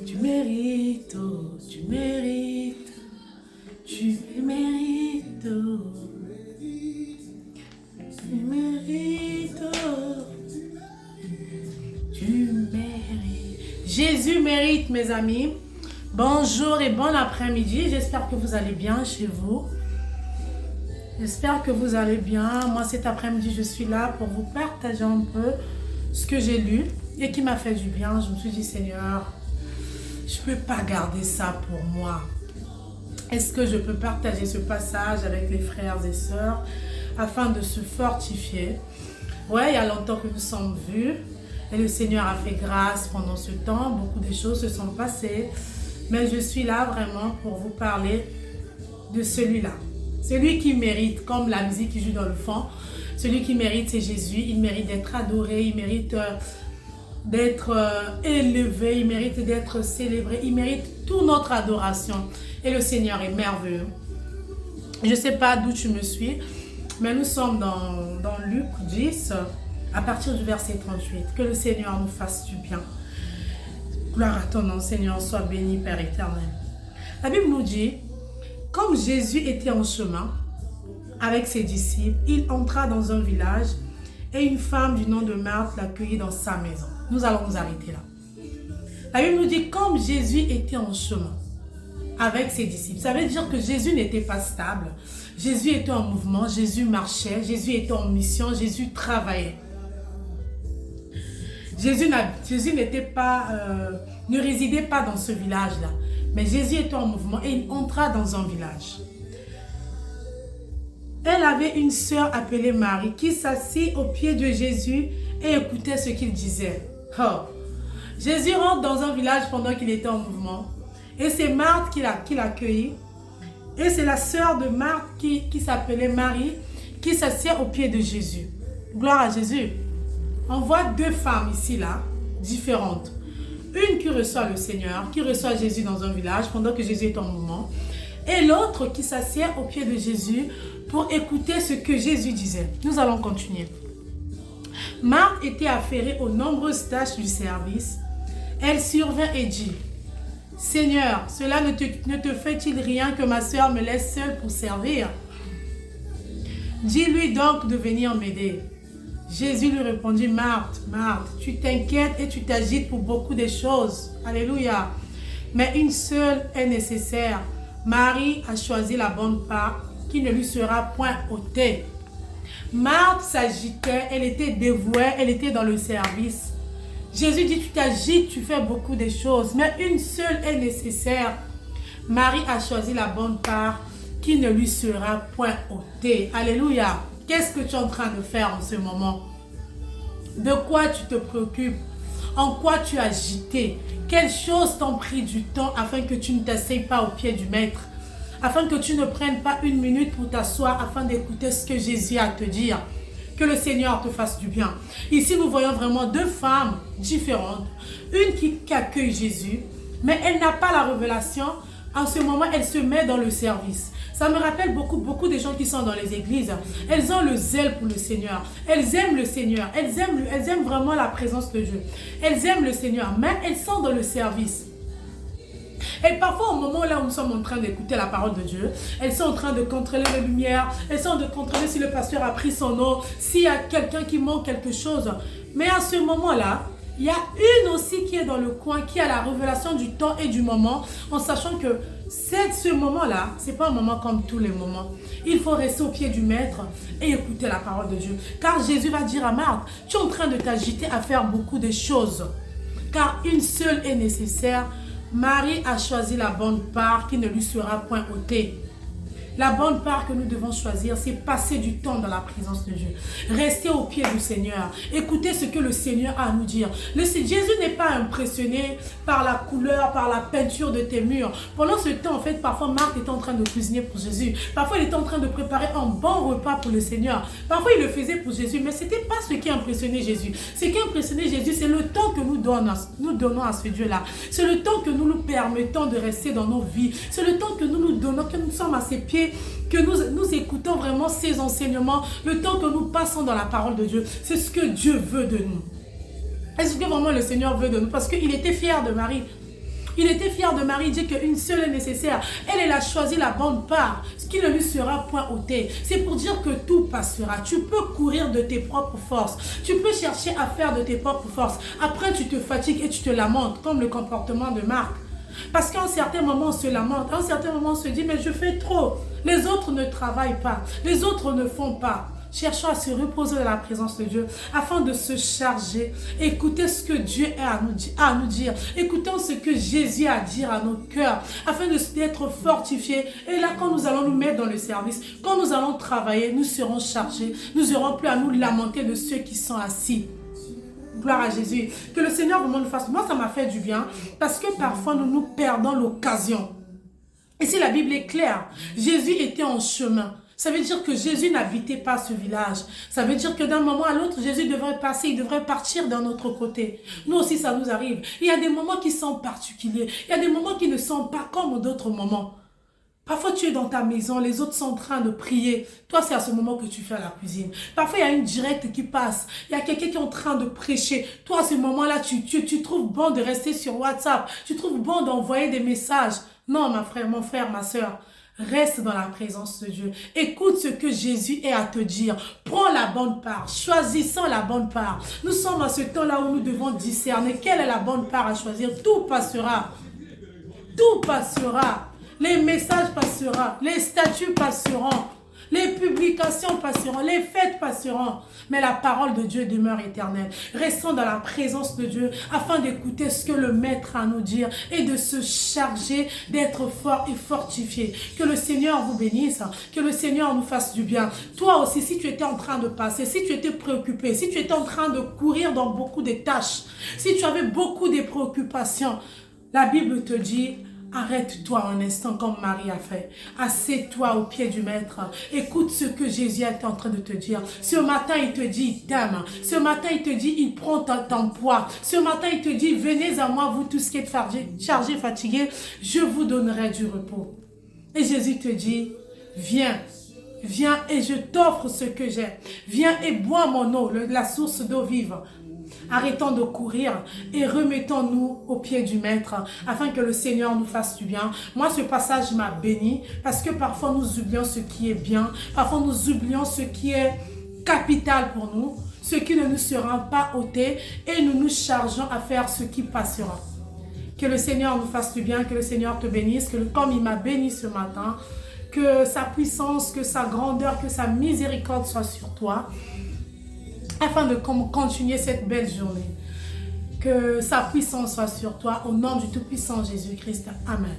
Tu mérites, oh, tu mérites, tu mérites, oh, tu mérites, oh, tu mérites. Jésus mérite, mes amis. Bonjour et bon après-midi. J'espère que vous allez bien chez vous. J'espère que vous allez bien. Moi, cet après-midi, je suis là pour vous partager un peu ce que j'ai lu et qui m'a fait du bien. Je me suis dit, Seigneur, je ne peux pas garder ça pour moi. Est-ce que je peux partager ce passage avec les frères et sœurs afin de se fortifier? Ouais, il y a longtemps que nous sommes vus et le Seigneur a fait grâce pendant ce temps. Beaucoup de choses se sont passées, mais je suis là vraiment pour vous parler de celui-là. Celui qui mérite, comme la musique qui joue dans le fond, celui qui mérite, c'est Jésus. Il mérite d'être adoré, il mérite d'être élevé, il mérite d'être célébré, il mérite toute notre adoration. Et le Seigneur est merveilleux. Je ne sais pas d'où tu me suis, mais nous sommes dans Luc 10, à partir du verset 38. Que le Seigneur nous fasse du bien. Gloire à ton nom, Seigneur, sois béni, Père éternel. La Bible nous dit, comme Jésus était en chemin avec ses disciples, il entra dans un village et une femme du nom de Marthe l'accueillit dans sa maison. Nous allons nous arrêter là. La Bible nous dit, comme Jésus était en chemin avec ses disciples, ça veut dire que Jésus n'était pas stable. Jésus était en mouvement, Jésus marchait, Jésus était en mission, Jésus travaillait. Jésus n'était pas, ne résidait pas dans ce village-là. Mais Jésus était en mouvement et il entra dans un village. Elle avait une sœur appelée Marie qui s'assit au pied de Jésus et écoutait ce qu'il disait. Oh. Jésus rentre dans un village pendant qu'il était en mouvement. Et c'est Marthe qui l'accueillit. Et c'est la sœur de Marthe qui s'appelait Marie qui s'assied au pied de Jésus. Gloire à Jésus. On voit deux femmes ici, là, différentes. Une qui reçoit le Seigneur, qui reçoit Jésus dans un village pendant que Jésus est en mouvement. Et l'autre qui s'assied au pied de Jésus pour écouter ce que Jésus disait. Nous allons continuer. Marthe était affairée aux nombreuses tâches du service. Elle survint et dit, « Seigneur, cela ne te fait-il rien que ma sœur me laisse seule pour servir? Dis-lui donc de venir m'aider. » Jésus lui répondit, « Marthe, Marthe, tu t'inquiètes et tu t'agites pour beaucoup de choses. Alléluia. Mais une seule est nécessaire. Marie a choisi la bonne part qui ne lui sera point ôtée. » Marthe s'agitait, elle était dévouée, elle était dans le service. Jésus dit, tu t'agites, tu fais beaucoup de choses, mais une seule est nécessaire. Marie a choisi la bonne part qui ne lui sera point ôtée. Alléluia. Qu'est-ce que tu es en train de faire en ce moment? De quoi tu te préoccupes? En quoi tu es agité? Quelles choses t'ont pris du temps afin que tu ne t'asseyes pas au pied du maître? Afin que tu ne prennes pas une minute pour t'asseoir afin d'écouter ce que Jésus a à te dire. Que le Seigneur te fasse du bien. Ici, nous voyons vraiment deux femmes différentes. Une qui accueille Jésus, mais elle n'a pas la révélation. En ce moment, elle se met dans le service. Ça me rappelle beaucoup de gens qui sont dans les églises. Elles ont le zèle pour le Seigneur. Elles aiment le Seigneur. Elles aiment vraiment la présence de Dieu. Elles aiment le Seigneur, mais elles sont dans le service. Et parfois, au moment là où nous sommes en train d'écouter la parole de Dieu, elles sont en train de contrôler les lumières, elles sont en train de contrôler si le pasteur a pris son eau, s'il y a quelqu'un qui manque quelque chose. Mais à ce moment-là, il y a une aussi qui est dans le coin, qui a la révélation du temps et du moment, en sachant que ce moment-là, ce n'est pas un moment comme tous les moments. Il faut rester au pied du maître et écouter la parole de Dieu. Car Jésus va dire à Marthe, tu es en train de t'agiter à faire beaucoup de choses. Car une seule est nécessaire. Marie a choisi la bonne part qui ne lui sera point ôtée. La bonne part que nous devons choisir, c'est passer du temps dans la présence de Dieu. Rester au pied du Seigneur. Écouter ce que le Seigneur a à nous dire. Jésus n'est pas impressionné par la couleur, par la peinture de tes murs. Pendant ce temps, en fait, parfois Marthe était en train de cuisiner pour Jésus. Parfois, il était en train de préparer un bon repas pour le Seigneur. Parfois, il le faisait pour Jésus, mais ce n'était pas ce qui impressionnait Jésus. Ce qui impressionnait Jésus, c'est le temps que nous donnons à ce Dieu-là. C'est le temps que nous nous permettons de rester dans nos vies. C'est le temps que nous nous donnons, que nous sommes à ses pieds, que nous écoutons vraiment ses enseignements, le temps que nous passons dans la parole de Dieu. C'est ce que Dieu veut de nous. Est-ce que vraiment le Seigneur veut de nous? Parce qu'il était fier de Marie. Il était fier de Marie, il dit qu'une seule est nécessaire. Elle a choisi la bonne part, ce qui ne lui sera point ôté. C'est pour dire que tout passera. Tu peux courir de tes propres forces. Tu peux chercher à faire de tes propres forces. Après, tu te fatigues et tu te lamentes, comme le comportement de Marc. Parce qu'à un certain moment, on se lamente. À un certain moment, on se dit, mais je fais trop. Les autres ne travaillent pas. Les autres ne font pas. Cherchons à se reposer dans la présence de Dieu afin de se charger. Écoutez ce que Dieu a à nous dire. Écoutons ce que Jésus a à dire à nos cœurs afin d'être fortifiés. Et là, quand nous allons nous mettre dans le service, quand nous allons travailler, nous serons chargés. Nous n'aurons plus à nous lamenter de ceux qui sont assis. Gloire à Jésus. Que le Seigneur vraiment nous fasse. Moi, ça m'a fait du bien parce que parfois, nous perdons l'occasion. Et si la Bible est claire, Jésus était en chemin. Ça veut dire que Jésus n'habitait pas ce village. Ça veut dire que d'un moment à l'autre, Jésus devrait passer, il devrait partir d'un autre côté. Nous aussi, ça nous arrive. Il y a des moments qui sont particuliers. Il y a des moments qui ne sont pas comme d'autres moments. Parfois, tu es dans ta maison, les autres sont en train de prier. Toi, c'est à ce moment que tu fais la cuisine. Parfois, il y a une directe qui passe. Il y a quelqu'un qui est en train de prêcher. Toi, à ce moment-là, tu trouves bon de rester sur WhatsApp. Tu trouves bon d'envoyer des messages. Non, mon frère, ma soeur. Reste dans la présence de Dieu. Écoute ce que Jésus est à te dire. Prends la bonne part. Choisissons la bonne part. Nous sommes à ce temps-là où nous devons discerner quelle est la bonne part à choisir. Tout passera. Tout passera. Les messages passeront. Les statuts passeront. Les publications passeront. Les fêtes passeront. Mais la parole de Dieu demeure éternelle. Restons dans la présence de Dieu afin d'écouter ce que le Maître a à nous dire et de se charger d'être fort et fortifié. Que le Seigneur vous bénisse. Que le Seigneur nous fasse du bien. Toi aussi, si tu étais en train de passer, si tu étais préoccupé, si tu étais en train de courir dans beaucoup de tâches, si tu avais beaucoup de préoccupations, la Bible te dit... Arrête-toi un instant comme Marie a fait. Assieds-toi au pied du Maître. Écoute ce que Jésus est en train de te dire. Ce matin, il te dit, il t'aime. Ce matin, il te dit, il prend ton poids. Ce matin, il te dit, venez à moi, vous tous qui êtes chargés, fatigués, je vous donnerai du repos. Et Jésus te dit, viens. Viens et je t'offre ce que j'ai. Viens et bois mon eau, la source d'eau vive. Arrêtons de courir et remettons-nous au pied du Maître afin que le Seigneur nous fasse du bien. Moi, ce passage m'a béni parce que parfois nous oublions ce qui est bien. Parfois nous oublions ce qui est capital pour nous, ce qui ne nous sera pas ôté et nous nous chargeons à faire ce qui passera. Que le Seigneur nous fasse du bien, que le Seigneur te bénisse, comme il m'a béni ce matin, que sa puissance, que sa grandeur, que sa miséricorde soit sur toi. Afin de continuer cette belle journée. Que sa puissance soit sur toi. Au nom du Tout-Puissant Jésus-Christ. Amen.